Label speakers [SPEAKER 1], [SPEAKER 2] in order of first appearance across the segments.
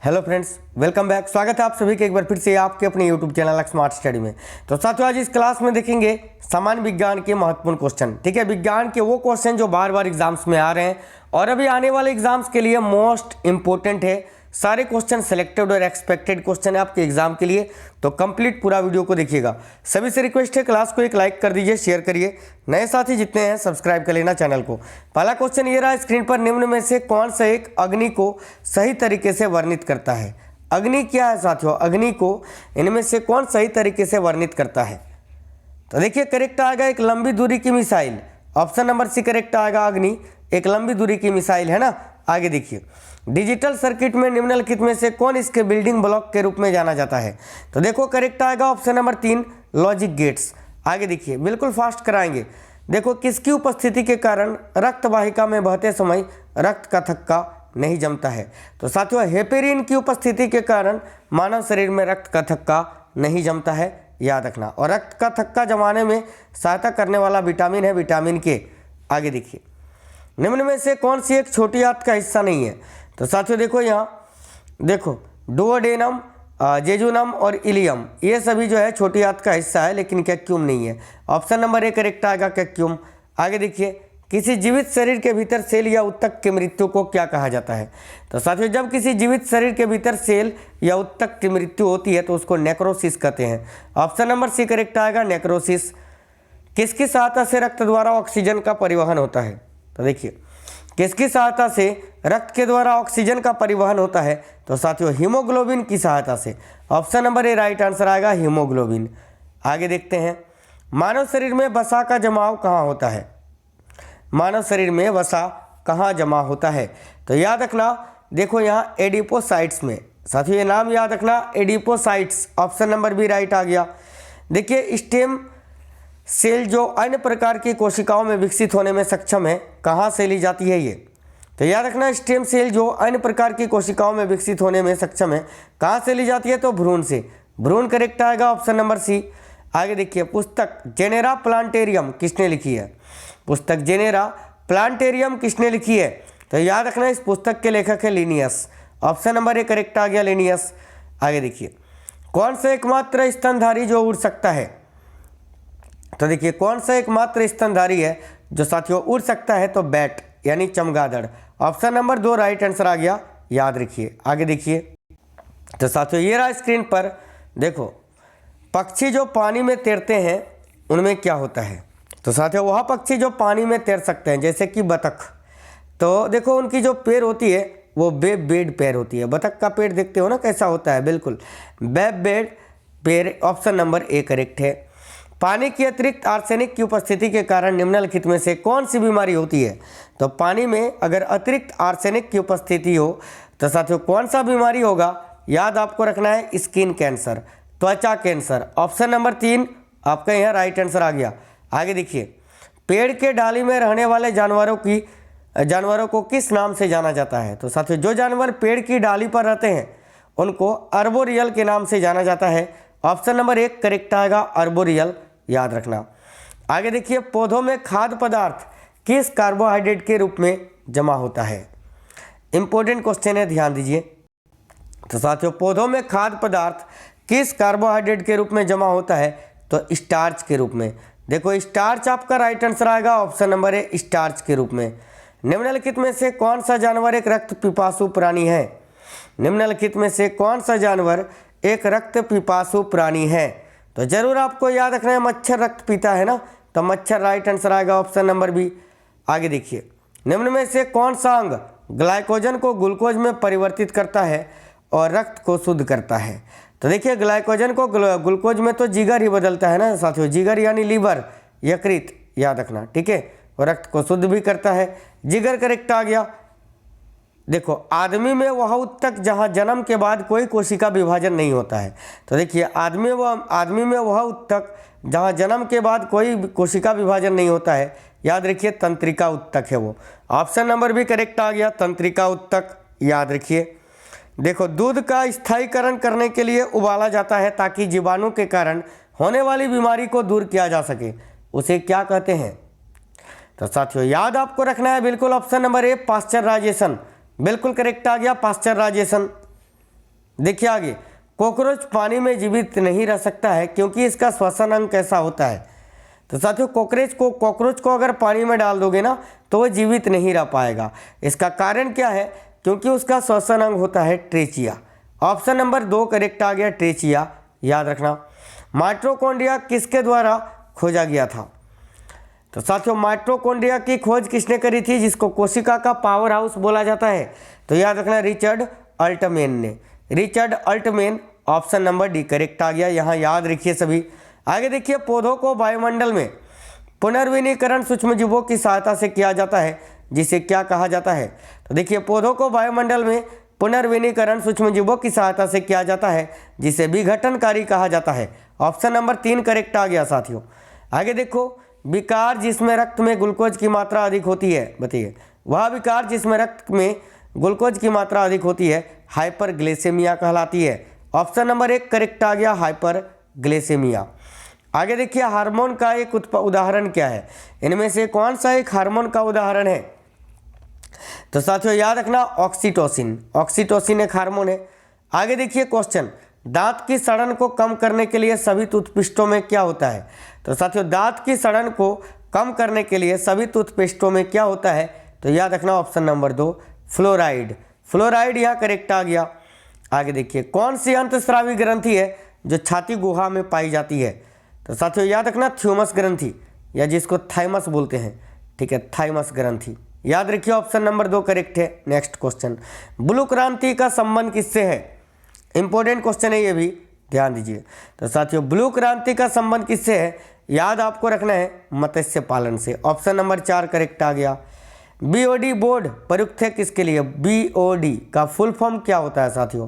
[SPEAKER 1] Hello friends, welcome back. स्वागत है आप सभी के एक बार फिर से आपके अपने यूट्यूब चैनल स्मार्ट स्टडी में। तो साथियों, आज इस क्लास में देखेंगे सामान्य विज्ञान के महत्वपूर्ण क्वेश्चन। ठीक है, विज्ञान के वो क्वेश्चन जो बार बार एग्जाम्स में आ रहे हैं और अभी आने वाले एग्जाम्स के लिए मोस्ट इंपॉर्टेंट है। सारे क्वेश्चन सिलेक्टेड और एक्सपेक्टेड क्वेश्चन है आपके एग्जाम के लिए, तो कंप्लीट पूरा वीडियो को देखिएगा। सभी से रिक्वेस्ट है, क्लास को एक लाइक कर दीजिए, शेयर करिए, नए साथी जितने हैं सब्सक्राइब कर लेना चैनल को। पहला क्वेश्चन ये रहा स्क्रीन पर, निम्न में से कौन सा एक अग्नि को सही तरीके से वर्णित करता है। अग्नि क्या है साथियों, अग्नि को इनमें से कौन सही तरीके से वर्णित करता है। तो देखिए, करेक्ट आएगा एक लंबी दूरी की missile. Option number C correct आएगा, अग्नि एक लंबी दूरी की मिसाइल है ना। आगे देखिए, डिजिटल सर्किट में निम्नलिखित में से कौन इसके बिल्डिंग ब्लॉक के रूप में जाना जाता है। तो देखो करेक्ट आएगा ऑप्शन नंबर 3 लॉजिक गेट्स। आगे देखिए, बिल्कुल फास्ट कराएंगे। देखो, किसकी उपस्थिति के कारण रक्त वाहिका में बहते समय रक्त का थक्का नहीं जमता है। तो साथियों, हेपेरिन की उपस्थिति के कारण मानव शरीर में रक्त का थक्का नहीं जमता है, याद रखना। और रक्त का थक्का जमाने में सहायता करने वाला विटामिन है विटामिन के। आगे देखिए, निम्न में से कौन सी एक छोटी आंत का हिस्सा नहीं है। तो साथियों देखो, यहाँ देखो डुओडेनम, जेजुनम और इलियम, ये सभी जो है छोटी आंत का हिस्सा है, लेकिन कैक्यूम नहीं है। ऑप्शन नंबर ए करेक्ट आएगा, कैक्यूम। आगे देखिए, किसी जीवित शरीर के भीतर सेल या उत्तक की मृत्यु को क्या कहा जाता है। तो साथियों, जब किसी जीवित शरीर के भीतर सेल या उत्तक की मृत्यु होती है तो उसको नेक्रोसिस कहते हैं। ऑप्शन नंबर सी करेक्ट आएगा, नेक्रोसिस। किसकी सहायता से रक्त द्वारा ऑक्सीजन का परिवहन होता है। तो देखिए, किसकी सहायता से रक्त के द्वारा ऑक्सीजन का परिवहन होता है। तो साथियों, हीमोग्लोबिन की सहायता से। Option number A right answer आएगा, हीमोग्लोबिन। आगे देखते हैं, मानव शरीर में वसा का जमाव कहाँ होता है। मानव शरीर में वसा कहाँ जमा होता है। तो याद रखना, देखो यहाँ एडिपोसाइट्स में। साथियों, ये नाम याद रखना, adipocytes. Option number B right आ गया। देखिए, स्टेम सेल जो अन्य प्रकार की कोशिकाओं में विकसित होने में सक्षम है, कहाँ से ली जाती है ये। तो याद रखना, स्टेम सेल जो अन्य प्रकार की कोशिकाओं में विकसित होने में सक्षम है, कहाँ से ली जाती है। तो भ्रूण से। भ्रूण करेक्ट आएगा, ऑप्शन नंबर सी। आगे देखिए, पुस्तक जेनेरा प्लांटेरियम किसने लिखी है। पुस्तक जेनेरा प्लांटेरियम किसने लिखी है। तो याद रखना, इस पुस्तक के लेखक है Linnaeus. Option number A correct आ गया, लिनियस। आगे देखिए, कौन सा एकमात्र स्तनधारी जो उड़ सकता है। तो देखिए, कौन सा एकमात्र स्तनधारी है जो साथियों उड़ सकता है। तो बैट यानी चमगादड़। ऑप्शन नंबर 2 राइट आंसर आ गया, याद रखिए। आगे देखिए, तो साथियों ये रहा स्क्रीन पर, देखो पक्षी जो पानी में तैरते हैं उनमें क्या होता है। तो साथियों, वह पक्षी जो पानी में तैर सकते हैं, जैसे कि बतख, तो देखो उनकी जो पैर होती है वो वेब बेड पैर होती है। बतख का पेड़ देखते हो ना कैसा होता है, बिल्कुल वेब बेड पैर। ऑप्शन नंबर ए करेक्ट है। पानी की अतिरिक्त आर्सेनिक की उपस्थिति के कारण निम्नलिखित में से कौन सी बीमारी होती है। तो पानी में अगर अतिरिक्त आर्सेनिक की उपस्थिति हो तो साथियों कौन सा बीमारी होगा। याद आपको रखना है, स्किन कैंसर, त्वचा कैंसर। ऑप्शन नंबर 3 आपका यहाँ राइट आंसर आ गया। आगे देखिए, पेड़ के डाली में रहने वाले जानवरों को किस नाम से जाना जाता है। तो साथियों, जो जानवर पेड़ की डाली पर रहते हैं उनको अर्बोरियल के नाम से जाना जाता है। ऑप्शन नंबर 1 करेक्ट आएगा, अर्बोरियल, याद रखना। आगे देखिए, पौधों में खाद्य पदार्थ किस कार्बोहाइड्रेट के रूप में जमा होता है। इंपॉर्टेंट क्वेश्चन है, ध्यान दीजिए। तो साथियों, पौधों में खाद्य पदार्थ किस कार्बोहाइड्रेट के रूप में जमा होता है। तो स्टार्च के रूप में। देखो, स्टार्च आपका राइट आंसर आएगा, ऑप्शन नंबर ए स्टार्च के रूप में। निम्नलिखित में से कौन सा जानवर एक रक्त पिपासु प्राणी है। निम्नलिखित में से कौन सा जानवर एक रक्त पिपासु प्राणी है। तो जरूर आपको याद रखना है, मच्छर रक्त पीता है ना, तो मच्छर राइट आंसर आएगा, ऑप्शन नंबर बी। आगे देखिए, निम्न में से कौन सा अंग ग्लाइकोजन को ग्लूकोज में परिवर्तित करता है और रक्त को शुद्ध करता है। तो देखिए, ग्लाइकोजन को ग्लूकोज में तो जिगर ही बदलता है ना साथियों, जिगर यानी लीवर, यकृत, याद रखना, ठीक है। और रक्त को शुद्ध भी करता है, जिगर करेक्ट आ गया। देखो, आदमी में वह उत्तक जहाँ जन्म के बाद कोई कोशिका विभाजन नहीं होता है। तो देखिए, आदमी में वह उत्तक जहाँ जन्म के बाद कोई कोशिका विभाजन नहीं होता है, याद रखिए, तंत्रिका उत्तक है वो। ऑप्शन नंबर भी करेक्ट आ गया, तंत्रिका उत्तक, याद रखिए। देखो, दूध का स्थायीकरण करने के लिए उबाला जाता है ताकि जीवाणु के कारण होने वाली बीमारी को दूर किया जा सके, उसे क्या कहते हैं। तो साथियों, याद आपको रखना है बिल्कुल, ऑप्शन नंबर ए पाश्चराइजेशन, बिल्कुल करेक्ट आ गया, पाश्चराइजेशन। देखिए आगे, कॉकरोच पानी में जीवित नहीं रह सकता है क्योंकि इसका श्वसन अंग कैसा होता है। तो साथियों कॉकरोच को अगर पानी में डाल दोगे ना तो वह जीवित नहीं रह पाएगा। इसका कारण क्या है? क्योंकि उसका श्वसन अंग होता है ट्रेचिया। ऑप्शन नंबर 2 करेक्ट आ गया, ट्रेचिया। याद रखना। माइटोकॉन्ड्रिया किसके द्वारा खोजा गया था? तो साथियों माइटोकॉन्ड्रिया की खोज किसने करी थी, जिसको कोशिका का पावर हाउस बोला जाता है? तो याद रखना, रिचर्ड अल्टमैन ने। Richard Altman, option number D correct आ गया। यहाँ याद रखिए सभी। आगे देखिए, पौधों को वायुमंडल में पुनर्विनीकरण सूक्ष्मजीवों की सहायता से किया जाता है, जिसे क्या कहा जाता है? तो देखिए, पौधों को वायुमंडल में पुनर्विनीकरण सूक्ष्मजीवों की सहायता से किया जाता है, जिसे विघटनकारी कहा जाता है। ऑप्शन नंबर 3 करेक्ट आ गया साथियों। आगे देखो, विकार जिसमें रक्त में ग्लूकोज की मात्रा अधिक होती है, बताइए वह विकार जिसमें रक्त में ग्लूकोज की मात्रा अधिक होती है हाइपरग्लाइसेमिया कहलाती है। ऑप्शन नंबर 1 करेक्ट आ गया, हाइपरग्लाइसेमिया। आगे देखिए, हार्मोन का एक उदाहरण क्या है? इनमें से कौन सा एक हार्मोन का उदाहरण है? तो साथियों याद रखना, ऑक्सीटोसिन। ऑक्सीटोसिन एक हार्मोन है। आगे देखिए क्वेश्चन, दांत की सड़न को कम करने के लिए सभी टूथपेस्टों में क्या होता है? तो साथियों दांत की सड़न को कम करने के लिए सभी टूथपेस्टों में क्या होता है? तो याद रखना, ऑप्शन नंबर 2 फ्लोराइड। फ्लोराइड यहाँ करेक्ट आ गया। आगे देखिए, कौन सी अंतस्रावी ग्रंथि है जो छाती गुहा में पाई जाती है? तो साथियों याद रखना, थ्यूमस ग्रंथि, या जिसको थाइमस बोलते हैं, ठीक है, थाइमस ग्रंथि। याद रखिए, ऑप्शन नंबर 2 करेक्ट है। नेक्स्ट क्वेश्चन, ब्लू क्रांति का संबंध किससे है? इंपॉर्टेंट क्वेश्चन है, ये भी ध्यान दीजिए। तो साथियों ब्लू क्रांति का संबंध किससे है? याद आपको रखना है, मत्स्य पालन से। ऑप्शन नंबर 4 करेक्ट आ गया। बीओडी बोर्ड प्रयुक्त है किसके लिए? बीओडी का फुल फॉर्म क्या होता है साथियों?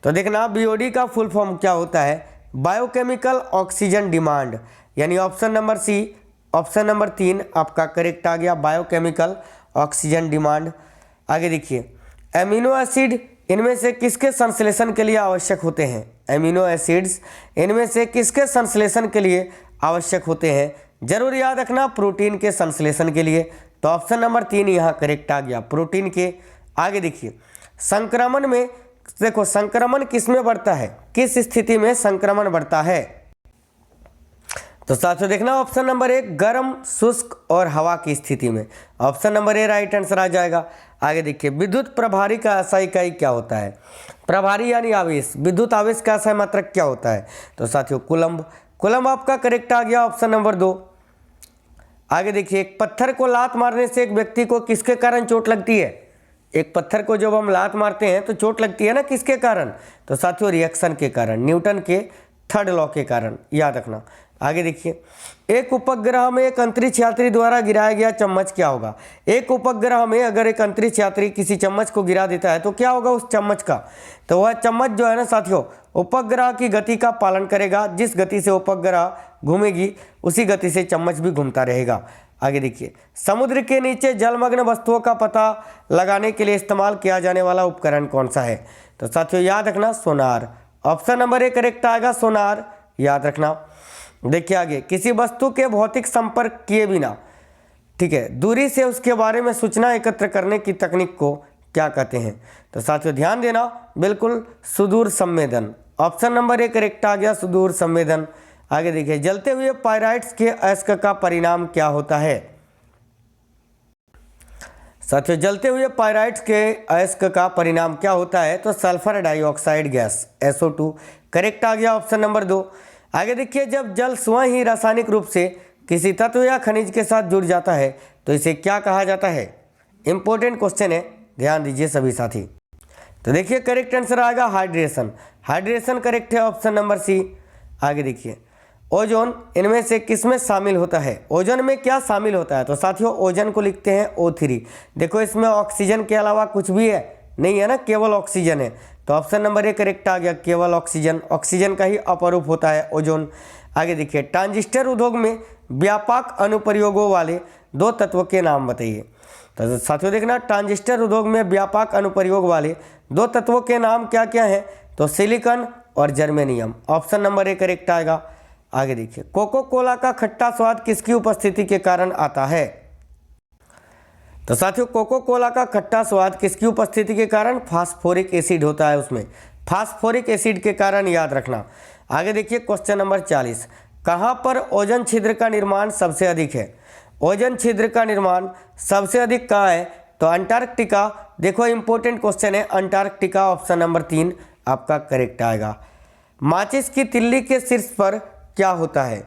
[SPEAKER 1] तो देखना, बीओडी का फुल फॉर्म क्या होता है? बायोकेमिकल ऑक्सीजन डिमांड, यानी option number C, option number 3 आपका करेक्ट आ गया, बायोकेमिकल ऑक्सीजन डिमांड। आगे देखिए, एमिनो एसिड इनमें से किसके संश्लेषण के लिए आवश्यक होते हैं? एमिनो एसिड्स इनमें से किसके संश्लेषण के लिए आवश्यक होते हैं? जरूर याद रखना, प्रोटीन के संश्लेषण के लिए। तो ऑप्शन नंबर 3 यहाँ करेक्ट आ गया, प्रोटीन के। आगे देखिए, संक्रमण में देखो, संक्रमण किस में बढ़ता है? किस स्थिति में संक्रमण बढ़ता है? तो साथियों देखना, ऑप्शन नंबर 1 गर्म, शुष्क और हवा की स्थिति में। Option number A right answer आ जाएगा। आगे देखिए, विद्युत प्रभारी का SI इकाई क्या होता है? प्रभारी यानी आवेश, विद्युत आवेश का SI मात्रक क्या होता है? तो साथियों कुलम्ब। कुलम्ब आपका करेक्ट आ गया, ऑप्शन नंबर 2। आगे देखिए, एक पत्थर को लात मारने से एक व्यक्ति को किसके कारण चोट लगती है? एक पत्थर को जब हम लात मारते हैं तो चोट लगती है ना, किसके कारण? तो साथियों रिएक्शन के कारण, न्यूटन के 3rd लॉ के कारण। याद रखना। आगे देखिए, एक उपग्रह में एक अंतरिक्ष यात्री द्वारा गिराया गया चम्मच क्या होगा? एक उपग्रह में अगर एक अंतरिक्ष यात्री किसी चम्मच को गिरा देता है तो क्या होगा उस चम्मच का? तो वह चम्मच जो है ना साथियों, उपग्रह की गति का पालन करेगा। जिस गति से उपग्रह घूमेगी उसी गति से चम्मच भी घूमता रहेगा। आगे देखिए, समुद्र के नीचे जलमग्न वस्तुओं का पता लगाने के लिए इस्तेमाल किया जाने वाला उपकरण कौन सा है? तो साथियों याद रखना, सोनार। ऑप्शन नंबर 1 करेक्ट आएगा, सोनार। याद रखना। देखिए आगे, किसी वस्तु के भौतिक संपर्क किए बिना, ठीक है, दूरी से उसके बारे में सूचना एकत्र करने की तकनीक को क्या कहते हैं? तो साथियों ध्यान देना, बिल्कुल सुदूर संवेदन। ऑप्शन नंबर 1 करेक्ट आ गया, सुदूर संवेदन। आगे देखिए, जलते हुए पायराइट्स के अयस्क का परिणाम क्या होता है? साथियों जलते हुए पायराइट्स के अयस्क का परिणाम क्या होता है? तो sulphur dioxide gas, SO2 correct आ गया, ऑप्शन नंबर 2। आगे देखिए, जब जल स्वयं ही रासायनिक रूप से किसी तत्व या खनिज के साथ जुड़ जाता है तो इसे क्या कहा जाता है? इंपॉर्टेंट क्वेश्चन है, ध्यान दीजिए सभी साथी। तो देखिए करेक्ट आंसर आएगा हाइड्रेशन। हाइड्रेशन करेक्ट है, ऑप्शन नंबर सी। आगे देखिए, ओजोन इनमें से किस में शामिल होता है? ओजोन में क्या शामिल होता है? तो साथियों ओजोन को लिखते हैं O3। देखो इसमें ऑक्सीजन के अलावा कुछ भी है नहीं है ना, केवल ऑक्सीजन है। तो ऑप्शन नंबर 1 करेक्ट आ गया, केवल ऑक्सीजन। ऑक्सीजन का ही अपरूप होता है ओजोन। आगे देखिए, ट्रांजिस्टर उद्योग में व्यापक अनुप्रयोगों वाले 2 तत्वों के नाम बताइए। तो साथियों देखना, ट्रांजिस्टर उद्योग में व्यापक अनुप्रयोग वाले 2 तत्वों के नाम क्या क्या हैं? तो सिलिकॉन और जर्मेनियम। ऑप्शन नंबर 1 करेक्ट आएगा। आगे देखिए, कोको कोला का खट्टा स्वाद किसकी उपस्थिति के कारण आता है? तो साथियों कोको कोला का खट्टा स्वाद किसकी उपस्थिति के कारण? फास्फोरिक एसिड होता है उसमें। फास्फोरिक एसिड के कारण, याद रखना। आगे देखिए क्वेश्चन नंबर 40, कहाँ पर ओजोन छिद्र का निर्माण सबसे अधिक है? ओजोन छिद्र का निर्माण सबसे अधिक कहाँ है? तो अंटार्कटिका। देखो इंपॉर्टेंट क्वेश्चन है, अंटार्कटिका ऑप्शन नंबर 3 आपका करेक्ट आएगा। माचिस की तिल्ली के शीर्ष पर क्या होता है?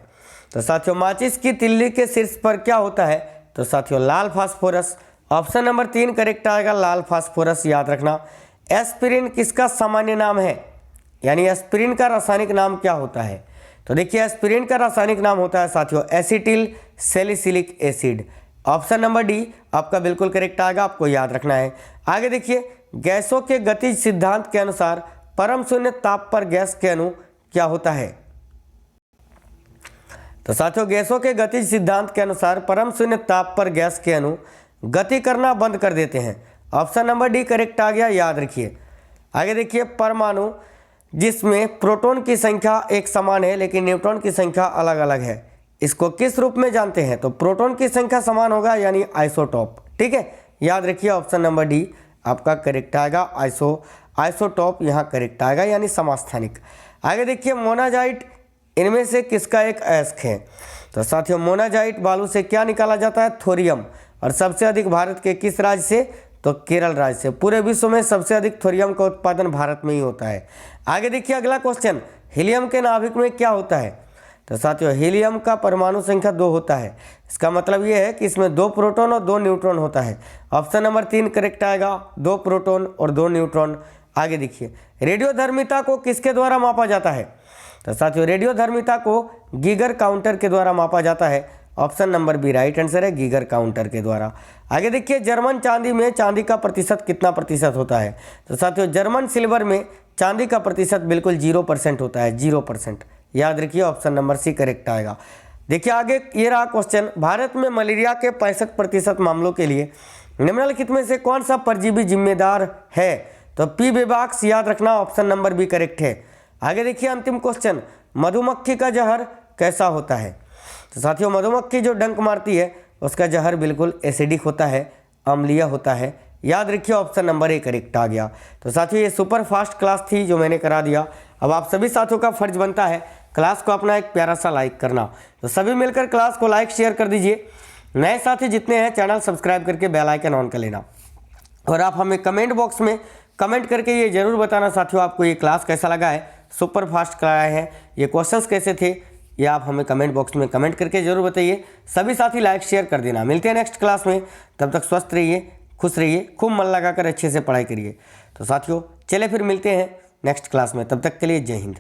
[SPEAKER 1] तो साथियों माचिस की तिल्ली के शीर्ष पर क्या होता है? तो साथियों लाल फास्फोरस। ऑप्शन नंबर 3 करेक्ट आएगा, लाल फास्फोरस, याद रखना। एस्पिरिन किसका सामान्य नाम है? यानी एस्पिरिन का रासायनिक नाम क्या होता है? तो देखिए एस्पिरिन का रासायनिक नाम होता है साथियों acetyl salicylic acid. Option number D आपका बिल्कुल करेक्ट आएगा, आपको याद रखना है। आगे देखिए गैसों के गतिज सिद्धांत के अनुसार परम शून्य ताप पर गैस के अणु क्या होता है? तो साथियों गैसों के गतिज सिद्धांत के अनुसार परम शून्य ताप पर गैस के अणु गति करना बंद कर देते हैं। ऑप्शन नंबर डी करेक्ट आ गया, याद रखिए। आगे देखिए परमाणु जिसमें प्रोटॉन की संख्या एक समान है लेकिन न्यूट्रॉन की संख्या अलग अलग है, इसको किस रूप में जानते हैं? तो प्रोटॉन की संख्या समान होगा यानी आइसोटॉप। ठीक है, याद रखिए ऑप्शन नंबर डी आपका करेक्ट आएगा, आइसोटॉप यहाँ करेक्ट आएगा यानी समस्थानिक। आगे देखिए मोनाजाइट इनमें से किसका एक अयस्क है? तो साथियों मोनाजाइट बालू से क्या निकाला जाता है? थोरियम। और सबसे अधिक भारत के किस राज्य से? तो केरल राज्य से। पूरे विश्व में सबसे अधिक थोरियम का उत्पादन भारत में ही होता है। आगे देखिए अगला क्वेश्चन, हीलियम के नाभिक में क्या होता है? तो साथियों हीलियम का परमाणु संख्या 2 होता है। इसका मतलब ये है कि इसमें 2 प्रोटॉन और 2 न्यूट्रॉन होता है। ऑप्शन नंबर 3 करेक्ट आएगा, 2 प्रोटॉन और 2 न्यूट्रॉन। आगे देखिए रेडियोधर्मिता को किसके द्वारा मापा जाता है? तो साथियों रेडियोधर्मिता को गीगर काउंटर के द्वारा मापा जाता है। Option number B right answer है, गीगर काउंटर के द्वारा। आगे देखिए जर्मन चांदी में चांदी का प्रतिशत कितना प्रतिशत होता है? तो साथियों जर्मन सिल्वर में चांदी का प्रतिशत बिल्कुल 0% होता है, 0%, याद रखिए ऑप्शन नंबर सी करेक्ट आएगा। देखिए आगे ये रहा क्वेश्चन, भारत में मलेरिया के 65% मामलों के लिए निम्नलिखित में से कौन सा परजीवी जिम्मेदार है? तो पी बेबाक्स, याद रखना ऑप्शन नंबर बी करेक्ट है। आगे देखिए अंतिम क्वेश्चन, मधुमक्खी का जहर कैसा होता है? तो साथियों मधुमक्खी जो डंक मारती है उसका जहर बिल्कुल एसिडिक होता है, अम्लीय होता है, याद रखिए ऑप्शन नंबर ए करेक्ट आ गया। तो साथियों ये सुपर फास्ट क्लास थी जो मैंने करा दिया। अब आप सभी साथियों का फर्ज बनता है क्लास को अपना एक प्यारा सा लाइक करना। तो सभी मिलकर क्लास को लाइक शेयर कर दीजिए। नए साथी जितने हैं चैनल सब्सक्राइब करके बेल आइकन ऑन कर लेना। और आप हमें कमेंट बॉक्स में कमेंट करके ये जरूर बताना साथियों आपको ये क्लास कैसा लगा है, सुपर फास्ट कराए हैं, ये क्वेश्चंस कैसे थे, ये आप हमें कमेंट बॉक्स में कमेंट करके जरूर बताइए। सभी साथी लाइक शेयर कर देना। मिलते हैं नेक्स्ट क्लास में, तब तक स्वस्थ रहिए, खुश रहिए, खूब मन लगाकर अच्छे से पढ़ाई करिए। तो साथियों चले फिर मिलते हैं नेक्स्ट क्लास में, तब तक के लिए जय हिंद।